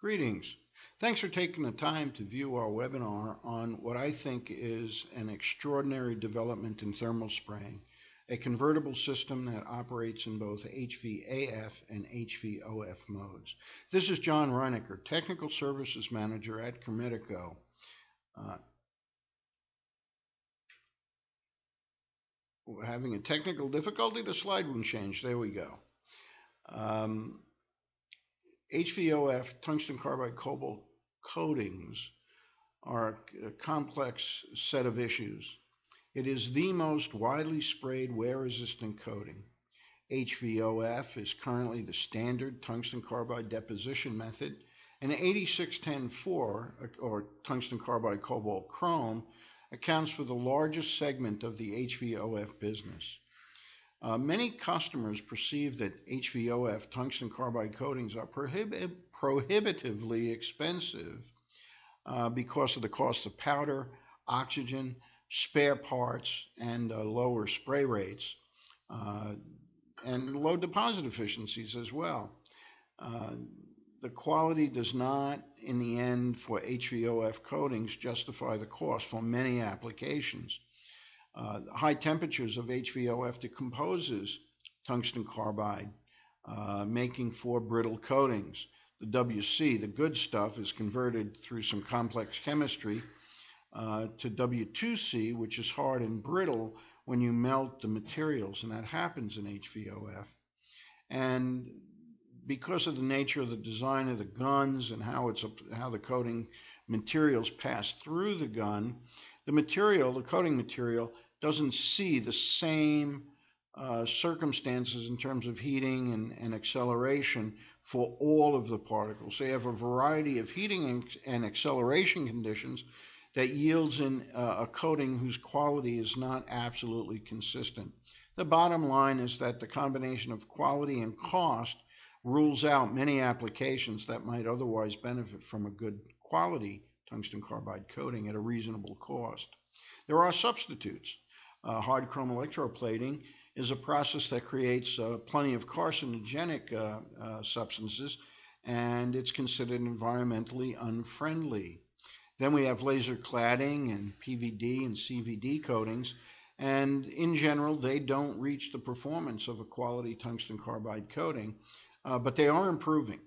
Greetings. Thanks for taking the time to view our webinar on what I think is an extraordinary development in thermal spraying, a convertible system that operates in both HVAF and HVOF modes. This is John Reinecker, Technical Services Manager at Comitico. We're having a technical difficulty. The slide wouldn't change. There we go. HVOF, tungsten carbide cobalt coatings, are a complex set of issues. It is the most widely sprayed wear-resistant coating. HVOF is currently the standard tungsten carbide deposition method, and 8610-4, or tungsten carbide cobalt chrome, accounts for the largest segment of the HVOF business. Many customers perceive that HVOF tungsten carbide coatings are prohibitively expensive because of the cost of powder, oxygen, spare parts, and lower spray rates, and low deposit efficiencies as well. The quality does not, in the end, for HVOF coatings justify the cost for many applications. High temperatures of HVOF decomposes tungsten carbide, making for brittle coatings. The WC, the good stuff, is converted through some complex chemistry to W2C, which is hard and brittle when you melt the materials, and that happens in HVOF. And because of the nature of the design of the guns and how the coating materials pass through the gun, the coating material, doesn't see the same circumstances in terms of heating and acceleration for all of the particles. So you have a variety of heating and acceleration conditions that yields in a coating whose quality is not absolutely consistent. The bottom line is that the combination of quality and cost rules out many applications that might otherwise benefit from a good quality tungsten carbide coating at a reasonable cost. There are substitutes. Hard chrome electroplating is a process that creates plenty of carcinogenic substances, and it's considered environmentally unfriendly. Then we have laser cladding and PVD and CVD coatings, and in general they don't reach the performance of a quality tungsten carbide coating, but they are improving.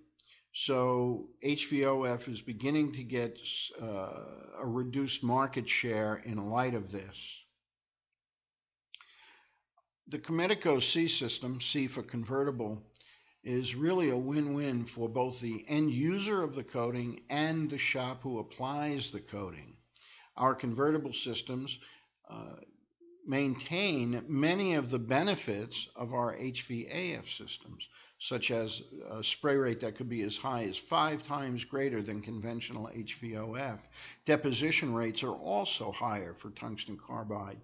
So HVOF is beginning to get a reduced market share in light of this. The Comitico C system, C for convertible, is really a win-win for both the end user of the coating and the shop who applies the coating. Our convertible systems maintain many of the benefits of our HVAF systems, such as a spray rate that could be as high as 5 times greater than conventional HVOF. Deposition rates are also higher for tungsten carbide.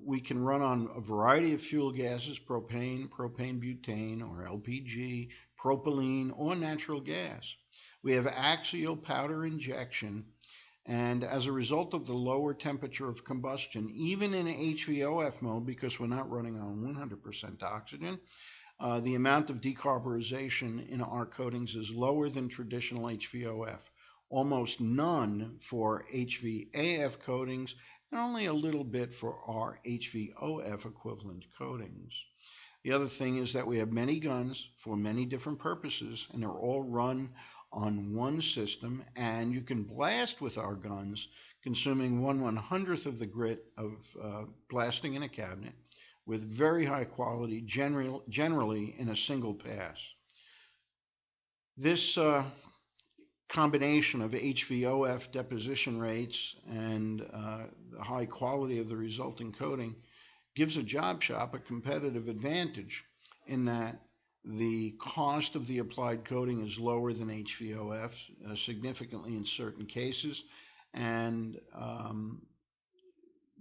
We can run on a variety of fuel gases: propane, propane-butane, or LPG, propylene, or natural gas. We have axial powder injection, and as a result of the lower temperature of combustion, even in HVOF mode, because we're not running on 100% oxygen, the amount of decarburization in our coatings is lower than traditional HVOF. Almost none for HVAF coatings, and only a little bit for our HVOF equivalent coatings. The other thing is that we have many guns for many different purposes, and they're all run on one system, and you can blast with our guns, consuming 1/100th of the grit of blasting in a cabinet, with very high quality, generally in a single pass. This combination of HVOF deposition rates and the high quality of the resulting coating gives a job shop a competitive advantage in that the cost of the applied coating is lower than HVOF, significantly in certain cases, and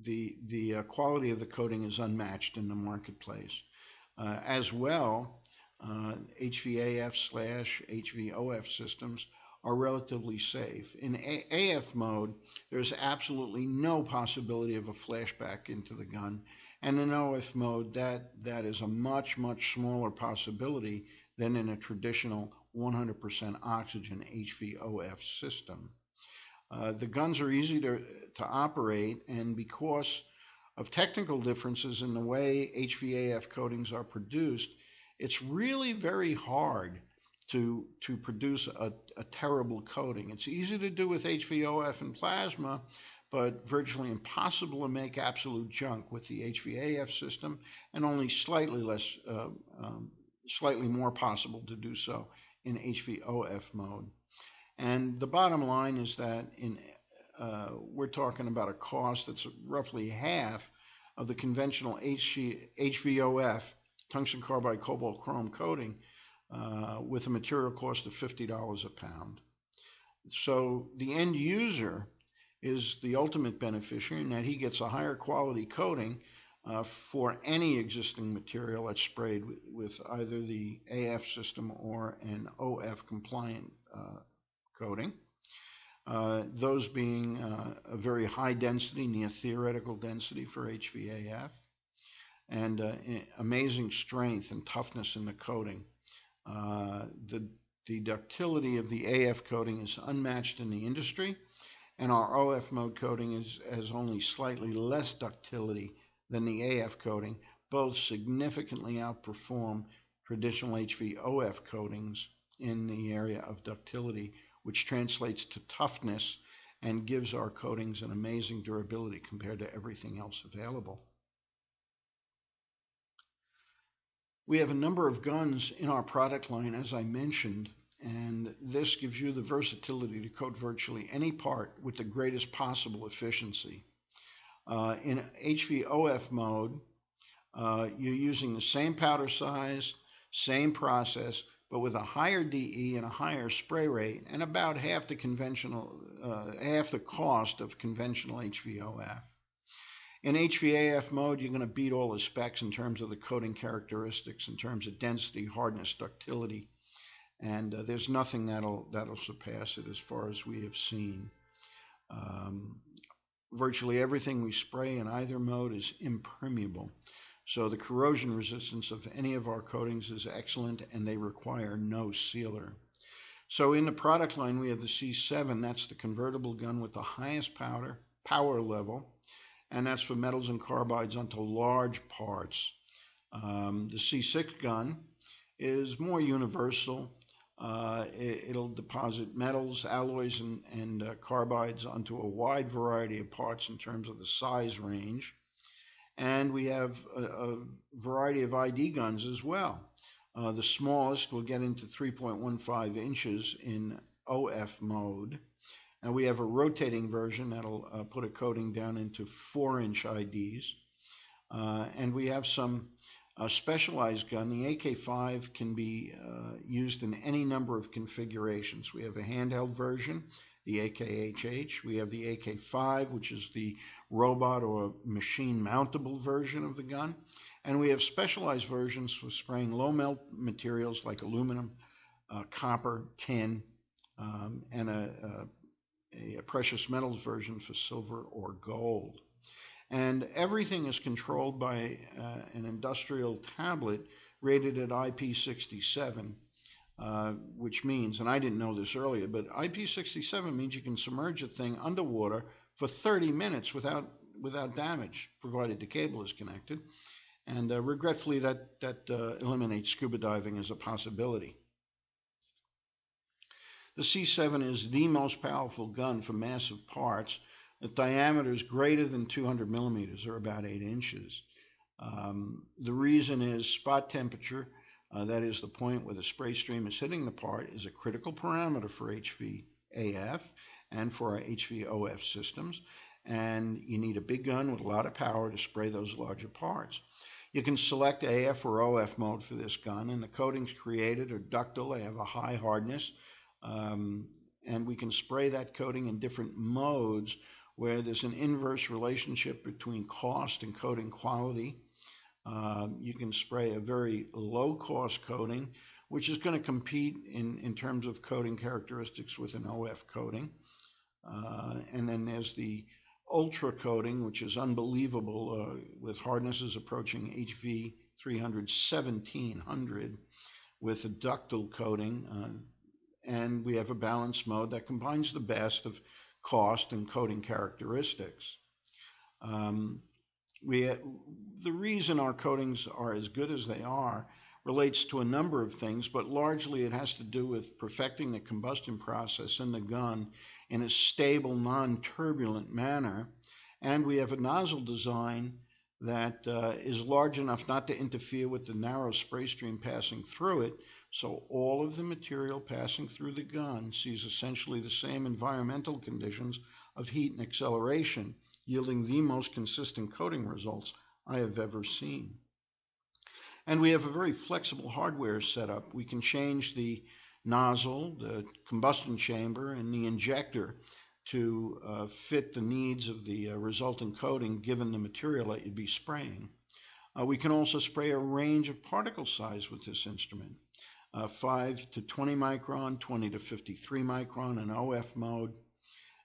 the quality of the coating is unmatched in the marketplace. As well, HVAF/HVOF systems are relatively safe. In AF mode, there's absolutely no possibility of a flashback into the gun, and in OF mode, that is a much smaller possibility than in a traditional 100% oxygen HVOF system. The guns are easy to operate, and because of technical differences in the way HVAF coatings are produced, it's really very hard to produce a terrible coating. It's easy to do with HVOF and plasma, but virtually impossible to make absolute junk with the HVAF system, and only slightly more possible to do so in HVOF mode. And the bottom line is that we're talking about a cost that's roughly half of the conventional HVOF, tungsten carbide cobalt chrome coating, with a material cost of $50 a pound. So the end user is the ultimate beneficiary in that he gets a higher quality coating for any existing material that's sprayed with either the AF system or an OF compliant coating. Those being a very high density, near theoretical density for HVAF, and amazing strength and toughness in the coating. The ductility of the AF coating is unmatched in the industry, and our OF mode coating has only slightly less ductility than the AF coating. Both significantly outperform traditional HVOF coatings in the area of ductility, which translates to toughness and gives our coatings an amazing durability compared to everything else available. We have a number of guns in our product line, as I mentioned, and this gives you the versatility to coat virtually any part with the greatest possible efficiency. In HVOF mode, you're using the same powder size, same process, but with a higher DE and a higher spray rate, and about half the cost of conventional HVOF. In HVAF mode, you're going to beat all the specs in terms of the coating characteristics, in terms of density, hardness, ductility, and there's nothing that'll surpass it as far as we have seen. Virtually everything we spray in either mode is impermeable, so the corrosion resistance of any of our coatings is excellent, and they require no sealer. So in the product line, we have the C7. That's the convertible gun with the highest power level, and that's for metals and carbides onto large parts. The C6 gun is more universal. It'll deposit metals, alloys, and carbides onto a wide variety of parts in terms of the size range. And we have a variety of ID guns as well. The smallest will get into 3.15 inches in OF mode. And we have a rotating version that'll put a coating down into 4-inch IDs. And we have some specialized gun. The AK-5 can be used in any number of configurations. We have a handheld version, the AKHH. We have the AK-5, which is the robot or machine mountable version of the gun. And we have specialized versions for spraying low melt materials like aluminum, copper, tin, and a precious metals version for silver or gold. And everything is controlled by an industrial tablet rated at IP67, which means, and I didn't know this earlier, but IP67 means you can submerge a thing underwater for 30 minutes without damage, provided the cable is connected. And regretfully, that eliminates scuba diving as a possibility. The C7 is the most powerful gun for massive parts. The diameter is greater than 200 millimeters, or about 8 inches. The reason is spot temperature, that is the point where the spray stream is hitting the part, is a critical parameter for HVAF and for our HVOF systems. And you need a big gun with a lot of power to spray those larger parts. You can select AF or OF mode for this gun, and the coatings created are ductile. They have a high hardness. And we can spray that coating in different modes where there's an inverse relationship between cost and coating quality. You can spray a very low-cost coating, which is going to compete in terms of coating characteristics with an OF coating. And then there's the ultra coating, which is unbelievable, with hardnesses approaching HV 300, 1700, with a ductile coating, and we have a balanced mode that combines the best of cost and coating characteristics. The reason our coatings are as good as they are relates to a number of things, but largely it has to do with perfecting the combustion process in the gun in a stable, non-turbulent manner. And we have a nozzle design that is large enough not to interfere with the narrow spray stream passing through it, so all of the material passing through the gun sees essentially the same environmental conditions of heat and acceleration, yielding the most consistent coating results I have ever seen. And we have a very flexible hardware setup. We can change the nozzle, the combustion chamber, and the injector to fit the needs of the resulting coating given the material that you'd be spraying. We can also spray a range of particle size with this instrument. 5 to 20 micron, 20 to 53 micron in OF mode,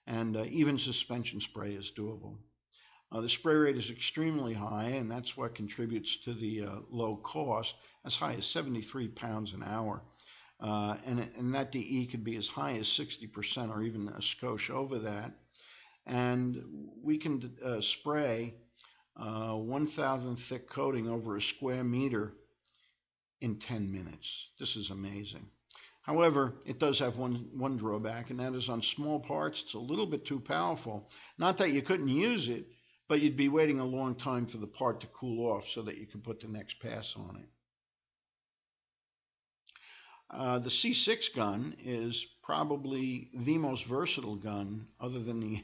and even suspension spray is doable. The spray rate is extremely high, and that's what contributes to the low cost, as high as 73 pounds an hour. And that DE could be as high as 60% or even a skosh over that. And we can spray 1,000 thick coating over a square meter in 10 minutes. This is amazing. However, it does have one drawback, and that is on small parts, it's a little bit too powerful. Not that you couldn't use it, but you'd be waiting a long time for the part to cool off so that you could put the next pass on it. The C6 gun is probably the most versatile gun, other than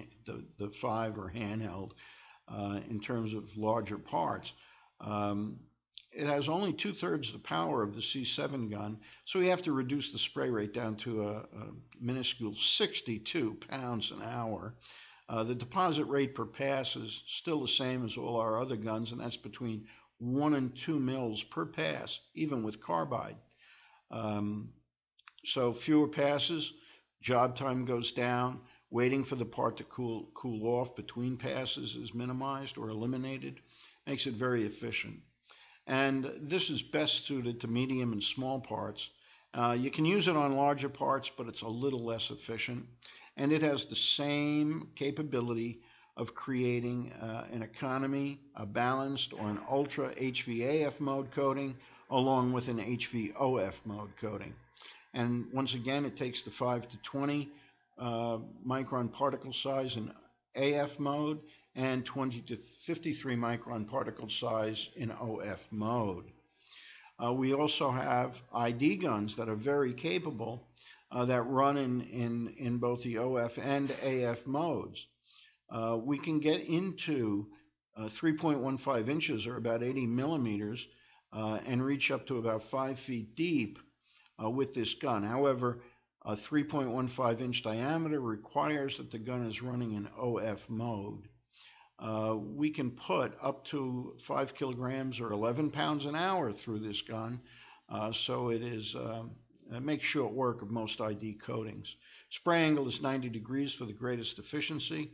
the 5 or handheld, in terms of larger parts. It has only 2/3 the power of the C7 gun, so we have to reduce the spray rate down to a minuscule 62 pounds an hour. The deposit rate per pass is still the same as all our other guns, and that's between 1 and 2 mils per pass, even with carbide. So fewer passes, job time goes down, waiting for the part to cool off between passes is minimized or eliminated, makes it very efficient. And this is best suited to medium and small parts. You can use it on larger parts, but it's a little less efficient. And it has the same capability of creating an economy, a balanced, or an ultra HVAF mode coating, along with an HVOF mode coating. And once again, it takes the 5 to 20 micron particle size in AF mode and 20 to 53 micron particle size in OF mode. We also have ID guns that are very capable that run in both the OF and AF modes. We can get into 3.15 inches or about 80 millimeters and reach up to about 5 feet deep with this gun. However, a 3.15 inch diameter requires that the gun is running in OF mode. We can put up to 5 kilograms or 11 pounds an hour through this gun, so it makes short work of most ID coatings. Spray angle is 90 degrees for the greatest efficiency.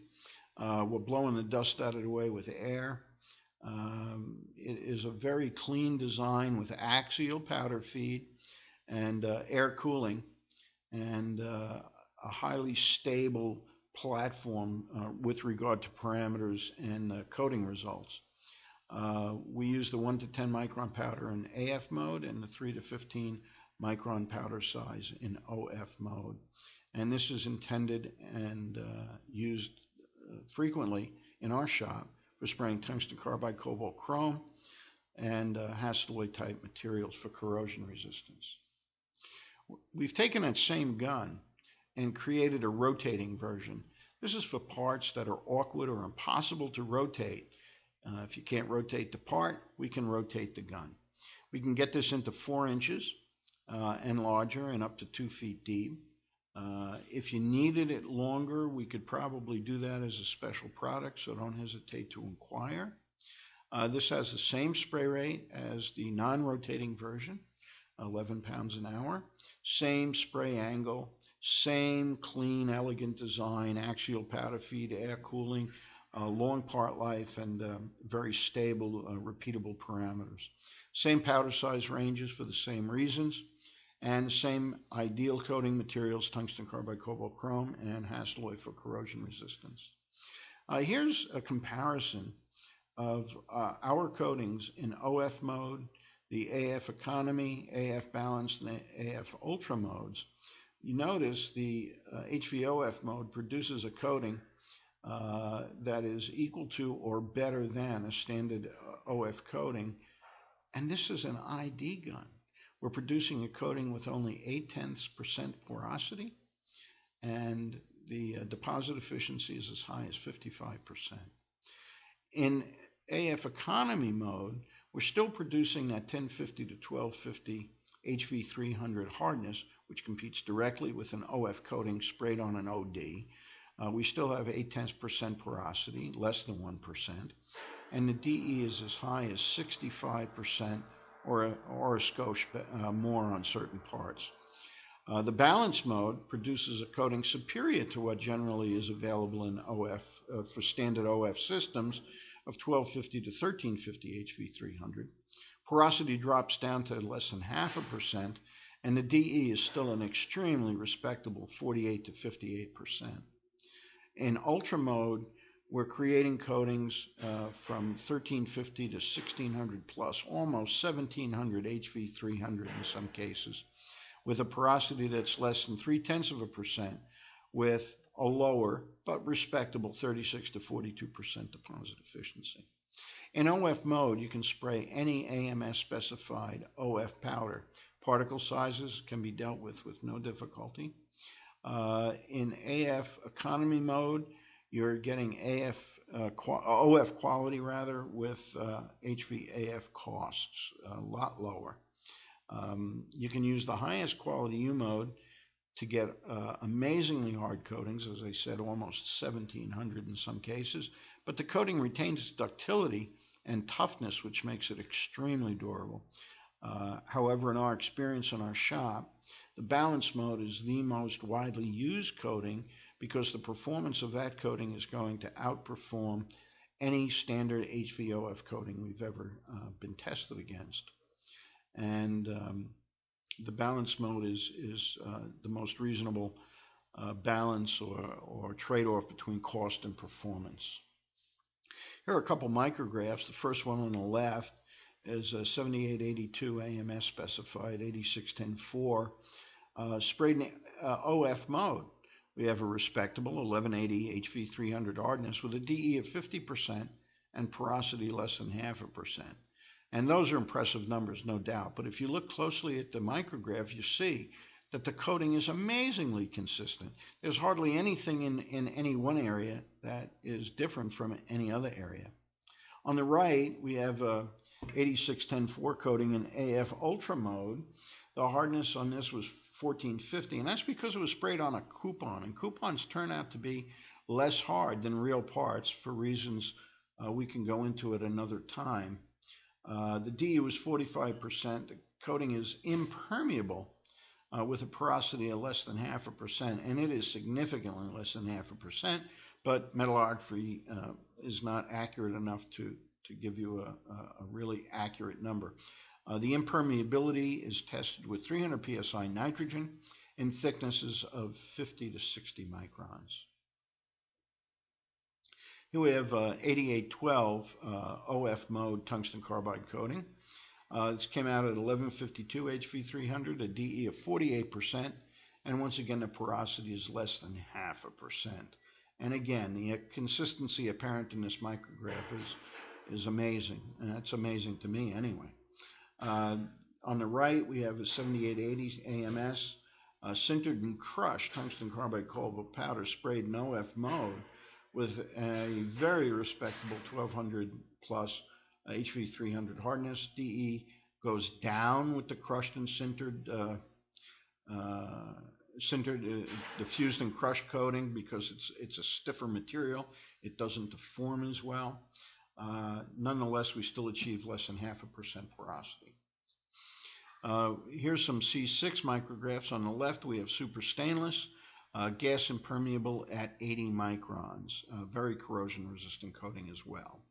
We're blowing the dust out of the way with air. It is a very clean design with axial powder feed and air cooling, and a highly stable platform with regard to parameters and coating results. We use the 1 to 10 micron powder in AF mode and the 3 to 15 micron powder size in OF mode. And this is intended and used frequently in our shop for spraying tungsten carbide, cobalt, chrome, and Hastelloy type materials for corrosion resistance. We've taken that same gun and created a rotating version. This is for parts that are awkward or impossible to rotate. If you can't rotate the part, we can rotate the gun. We can get this into 4 inches and larger and up to 2 feet deep. If you needed it longer, we could probably do that as a special product, so don't hesitate to inquire. This has the same spray rate as the non-rotating version, 11 pounds an hour. Same spray angle, same clean, elegant design, axial powder feed, air cooling, long part life, and very stable, repeatable parameters. Same powder size ranges for the same reasons. And same ideal coating materials, tungsten carbide, cobalt, chrome, and Hastelloy for corrosion resistance. Here's a comparison of our coatings in OF mode, the AF Economy, AF Balanced, and AF Ultra modes. You notice the HVOF mode produces a coating that is equal to or better than a standard OF coating, and this is an ID gun. We're producing a coating with only 0.8% porosity, and the deposit efficiency is as high as 55%. In AF Economy mode, we're still producing that 1050 to 1250 HV300 hardness, which competes directly with an OF coating sprayed on an OD. We still have 0.8% porosity, less than 1%, and the DE is as high as 65% or a skosh more on certain parts. The balance mode produces a coating superior to what generally is available in OF for standard OF systems of 1250 to 1350 HV300. Porosity drops down to less than 0.5%, and the DE is still an extremely respectable 48 to 58%. In ultra mode, we're creating coatings from 1350 to 1600 plus, almost 1700 HV300 in some cases, with a porosity that's less than 0.3%, with a lower but respectable 36 to 42% deposit efficiency. In OF mode, you can spray any AMS specified OF powder. Particle sizes can be dealt with no difficulty. In AF Economy mode, you're getting OF quality rather, with HVAF costs a lot lower. You can use the highest quality U mode to get amazingly hard coatings, as I said, almost 1700 in some cases, but the coating retains its ductility and toughness, which makes it extremely durable. However, in our experience in our shop, the balance mode is the most widely used coating because the performance of that coating is going to outperform any standard HVOF coating we've ever been tested against. And the balance mode is the most reasonable balance or trade-off between cost and performance. Here are a couple micrographs. The first one on the left is 7882 AMS specified 8610-4 sprayed in OF mode. We have a respectable 1180 HV300 hardness with a DE of 50% and porosity less than 0.5%. And those are impressive numbers, no doubt. But if you look closely at the micrograph, you see that the coating is amazingly consistent. There's hardly anything in any one area that is different from any other area. On the right, we have a 8610-4 coating in AF Ultra mode. The hardness on this was 1450, and that's because it was sprayed on a coupon, and coupons turn out to be less hard than real parts for reasons we can go into at another time. The DE was 45%. The coating is impermeable with a porosity of less than 0.5%, and it is significantly less than 0.5%, but metallography is not accurate enough to give you a really accurate number. The impermeability is tested with 300 psi nitrogen in thicknesses of 50 to 60 microns. Here we have 8812 OF mode tungsten carbide coating. This came out at 1152 HV300, a DE of 48%, and once again the porosity is less than 0.5%. And again, the consistency apparent in this micrograph is amazing, and that's amazing to me anyway. On the right, we have a 7880 AMS sintered and crushed tungsten carbide cobalt powder sprayed in OF mode with a very respectable 1200 plus HV300 hardness. DE goes down with the crushed and sintered, diffused and crushed coating because it's a stiffer material. It doesn't deform as well. Nonetheless, we still achieve less than 0.5% porosity. Here's some C6 micrographs. On the left, we have super stainless, gas impermeable at 80 microns, very corrosion resistant coating as well.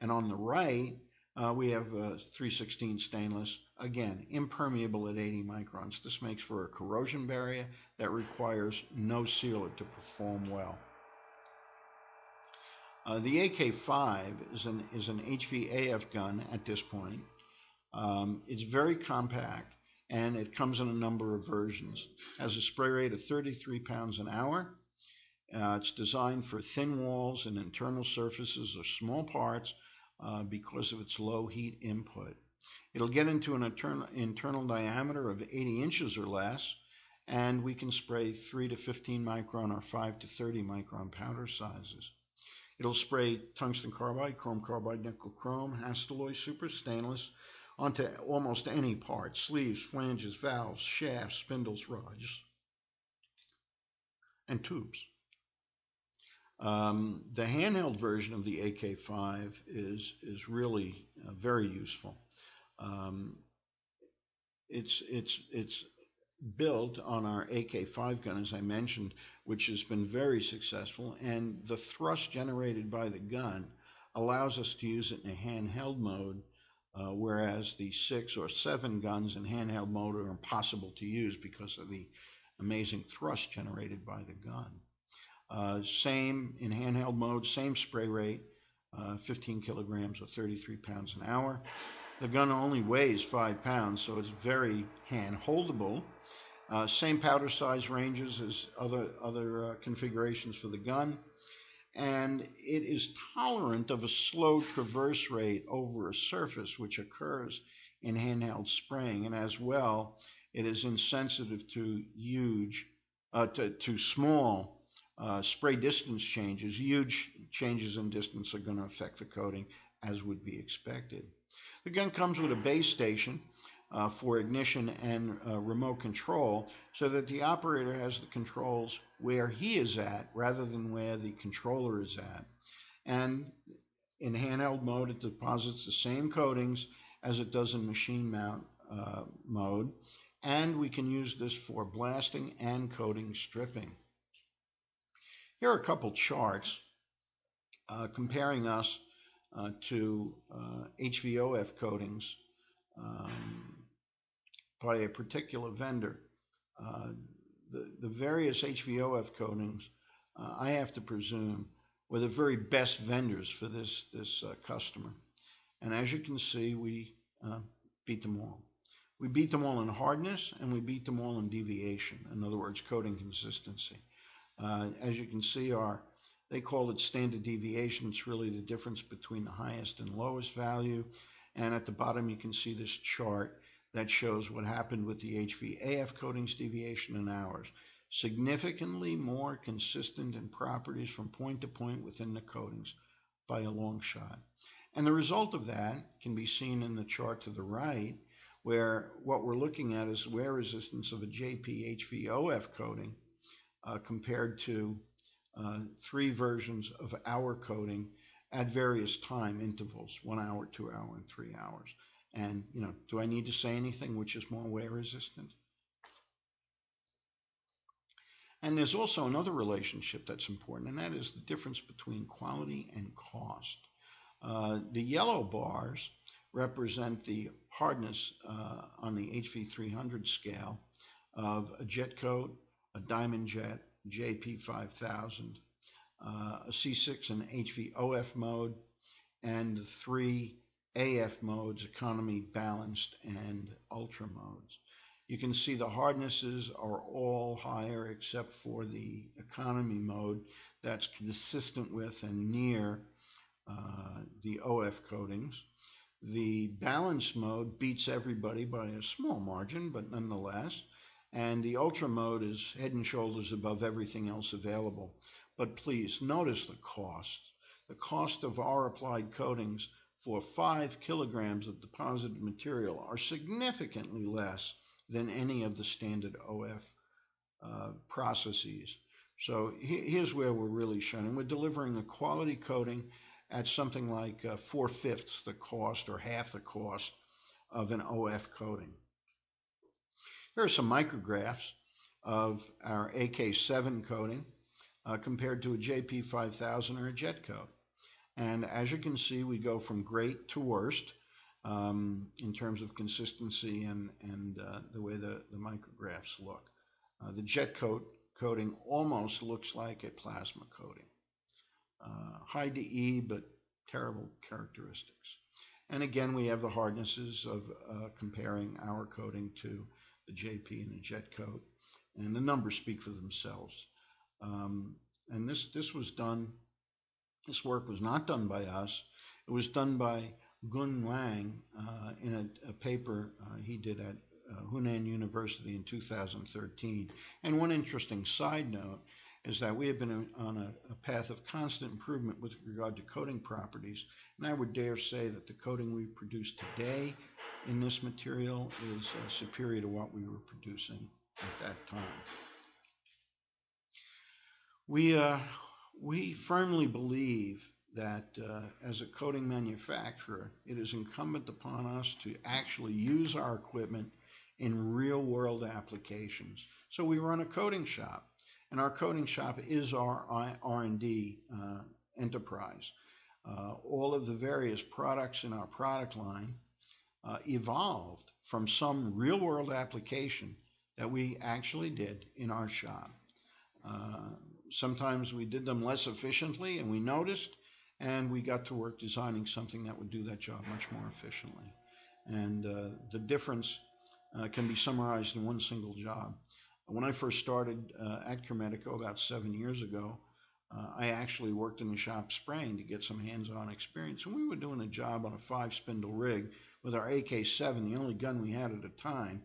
And on the right, We have 316 stainless, again, impermeable at 80 microns. This makes for a corrosion barrier that requires no sealer to perform well. The AK-5 is an HVAF gun at this point. It's very compact, and it comes in a number of versions. It has a spray rate of 33 pounds an hour. It's designed for thin walls and internal surfaces or small parts because of its low heat input. It'll get into an internal diameter of 80 inches or less, and we can spray 3 to 15 micron or 5 to 30 micron powder sizes. It'll spray tungsten carbide, chrome carbide, nickel chrome, Hastelloy super stainless onto almost any part: sleeves, flanges, valves, shafts, spindles, rods, and tubes. The handheld version of the AK-5 is really very useful. It's built on our AK-5 gun, as I mentioned, which has been very successful, and the thrust generated by the gun allows us to use it in a handheld mode, whereas the 6 or 7 guns in handheld mode are impossible to use because of the amazing thrust generated by the gun. Same in handheld mode, same spray rate, 15 kilograms or 33 pounds an hour. The gun only weighs 5 pounds, so it's very hand-holdable. Same powder size ranges as other configurations for the gun, and it is tolerant of a slow traverse rate over a surface, which occurs in handheld spraying, and as well, it is insensitive to small spray distance changes. Huge changes in distance are going to affect the coating, as would be expected. The gun comes with a base station for ignition and remote control, so that the operator has the controls where he is at rather than where the controller is at. And in handheld mode, it deposits the same coatings as it does in machine mount mode, and we can use this for blasting and coating stripping. Here are a couple charts comparing us to HVOF coatings by a particular vendor. The various HVOF coatings, I have to presume, were the very best vendors for this customer. And as you can see, we beat them all. We beat them all in hardness, and we beat them all in deviation. In other words, coating consistency. As you can see, they call it standard deviation. It's really the difference between the highest and lowest value. And at the bottom, you can see this chart that shows what happened with the HVAF coatings deviation and ours. Significantly more consistent in properties from point to point within the coatings by a long shot. And the result of that can be seen in the chart to the right, where what we're looking at is wear resistance of a JP HVOF coating compared to 3 versions of our coating at various time intervals: 1 hour, 2 hours, and 3 hours. And, do I need to say anything which is more wear resistant? And there's also another relationship that's important, and that is the difference between quality and cost. The yellow bars represent the hardness on the HV300 scale of a jet coat, a diamond jet, JP5000, a C6 in HVOF mode, and the 3 AF modes: economy, balanced, and ultra modes. You can see the hardnesses are all higher except for the economy mode that's consistent with and near the OF coatings. The balanced mode beats everybody by a small margin, but nonetheless. And the ultra mode is head and shoulders above everything else available. But please notice the cost. The cost of our applied coatings for 5 kilograms of deposited material are significantly less than any of the standard OF processes. So here's where we're really shining. We're delivering a quality coating at something like 4/5 the cost or half the cost of an OF coating. Here are some micrographs of our AK7 coating compared to a JP5000 or a jet coat. And as you can see, we go from great to worst in terms of consistency and the way the micrographs look. The jet coating almost looks like a plasma coating. High DE, but terrible characteristics. And again, we have the hardnesses of comparing our coating to the JP and the jet coat, and the numbers speak for themselves. And this was done. This work was not done by us. It was done by Gun Lang in a paper he did at Hunan University in 2013. And one interesting side note is that we have been on a path of constant improvement with regard to coating properties. And I would dare say that the coating we produce today in this material is superior to what we were producing at that time. We firmly believe that as a coating manufacturer, it is incumbent upon us to actually use our equipment in real-world applications. So we run a coating shop, and our coating shop is our R&D enterprise. All of the various products in our product line evolved from some real-world application that we actually did in our shop. Sometimes we did them less efficiently, and we noticed, and we got to work designing something that would do that job much more efficiently. And the difference can be summarized in one single job. When I first started at Kermetico about 7 years ago, I actually worked in the shop spraying to get some hands-on experience. And we were doing a job on a 5-spindle rig with our AK-7, the only gun we had at the time.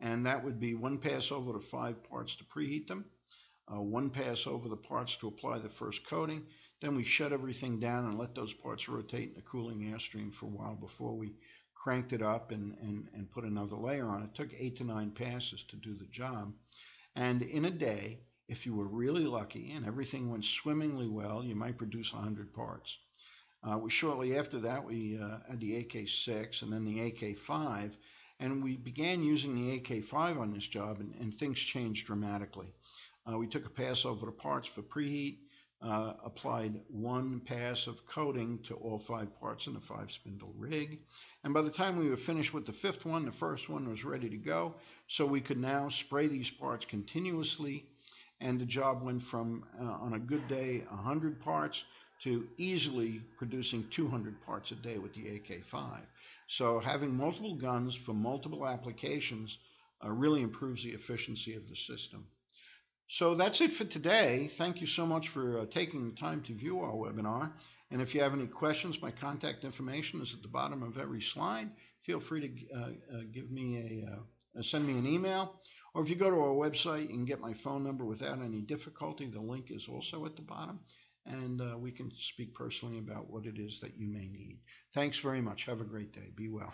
And that would be one pass over the 5 parts to preheat them, one pass over the parts to apply the first coating. Then we shut everything down and let those parts rotate in a cooling airstream for a while before we cranked it up and put another layer on. It took 8 to 9 passes to do the job. And in a day, if you were really lucky and everything went swimmingly well, you might produce 100 parts. Shortly after that, we had the AK-6 and then the AK-5, and we began using the AK-5 on this job, and things changed dramatically. We took a pass over the parts for preheat, applied one pass of coating to all 5 parts in the 5-spindle rig, and by the time we were finished with the 5th one, the first one was ready to go, so we could now spray these parts continuously, and the job went from, on a good day, 100 parts to easily producing 200 parts a day with the AK-5. So having multiple guns for multiple applications really improves the efficiency of the system. So that's it for today. Thank you so much for taking the time to view our webinar. And if you have any questions, my contact information is at the bottom of every slide. Feel free to give me send me an email. Or if you go to our website, you can get my phone number without any difficulty. The link is also at the bottom. And we can speak personally about what it is that you may need. Thanks very much. Have a great day. Be well.